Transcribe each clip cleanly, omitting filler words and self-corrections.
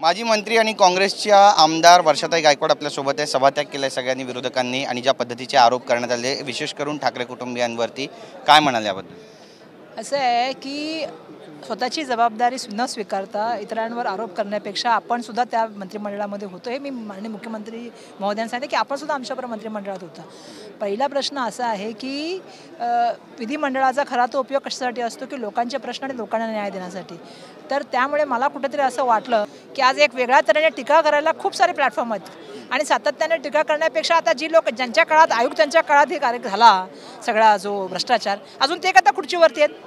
माजी मंत्री आणि काँग्रेसच्या आमदार वर्षाताई गायकवाड आपल्यासोबत आहे। सभात्याग केलाय सगळ्यांनी विरोधकांनी आणि ज्या पद्धतीचे आरोप करण्यात आले विशेष करून ठाकरे कुटुंबियांवरती, काय म्हणाले याबद्दल? असं आहे की स्वतःची जबाबदारी न स्वीकारता इतरांवर आरोप करण्यापेक्षा आपण सुद्धा त्या मंत्रिमंडळामध्ये होतो। हे मी माननीय मुख्यमंत्री महोदयांना सांगितले की आपण सुद्धा आमच्याबरोबर मंत्रिमंडळात होता। पहिला प्रश्न असा आहे की विधिमंडळाचा खरा तो उपयोग कशासाठी असतो की लोकांचे प्रश्न आणि लोकांना न्याय देण्यासाठी। तर त्यामुळे मला कुठेतरी असं वाटलं की आज एक वेगळ्या तऱ्हेने टीका करायला खूप सारे प्लॅटफॉर्म आहेत आणि सातत्याने टीका करण्यापेक्षा आता जी लोक ज्यांच्या काळात आयुक्तांच्या काळात हे कार्य झाला सगळा जो भ्रष्टाचार, अजून ते आता खुर्चीवरती आहेत।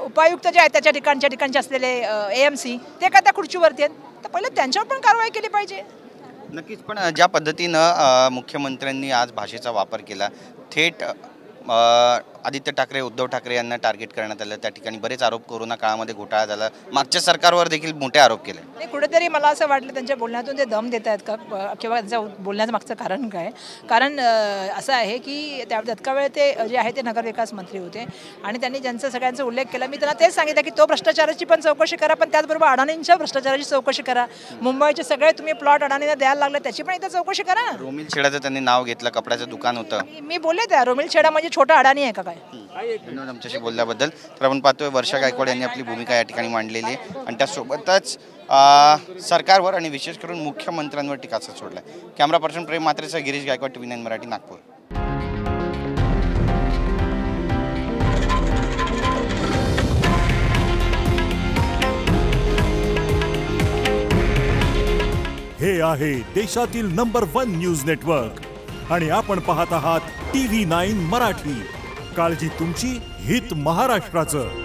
उपायुक्त जे आहेत त्याच्या ठिकाणचे असलेले AMC ते का त्या खुर्चीवरती आहेत, तर पहिले त्यांच्यावर पण कारवाई केली पाहिजे। नक्कीच, पण ज्या पद्धतीनं मुख्यमंत्र्यांनी आज भाषेचा वापर केला, थेट आदित्य ठाकरे उद्धव ठाकरे यांना टार्गेट करण्यात आलं, त्या ठिकाणी बरेच आरोप, कोरोना काळामध्ये घोटाळा झाला, मागच्या सरकारवर देखील मोठे आरोप केले। नाही, कुठेतरी मला असं वाटलं त्यांच्या बोलण्यातून ते दम देत आहेत का किंवा त्यांचं बोलण्याचं मागचं कारण काय? कारण असं आहे की त्या वेळी ते जे आहे ते नगरविकास मंत्री होते आणि त्यांनी ज्यांचा सगळ्यांचा उल्लेख केला, मी त्यांना तेच सांगितलं की तो भ्रष्टाचाराची पण चौकशी करा, पण त्याचबरोबर अडाणींच्या भ्रष्टाचाराची चौकशी करा। मुंबईचे सगळे तुम्ही प्लॉट अडाणीला द्यायला लागले त्याची पण इथं चौकशी करा। रोमिल छेडाचं त्यांनी नाव घेतलं, कपड्याचं दुकान होतं। मी बोलले त्या रोमिल छेडा म्हणजे छोटा अडाणी आहे का काय? धन्यवाद आमच्याशी बोलल्याबद्दल। तर आपण पाहतोय वर्षा गायकवाड यांनी आपली भूमिका या ठिकाणी मांडलेली आहे आणि त्यासोबतच सरकारवर आणि विशेष करून मुख्यमंत्र्यांवर टीकाचा सोडला। कॅमेरा पर्सन प्रेम मात्रेसह गिरीश गायकवाड, TV9 मराठी, नागपूर। हे आहे देशातील नंबर 1 न्यूज नेटवर्क आणि आपण पाहत आहात TV9 मराठी। काळजी तुमची, हित महाराष्ट्राचं।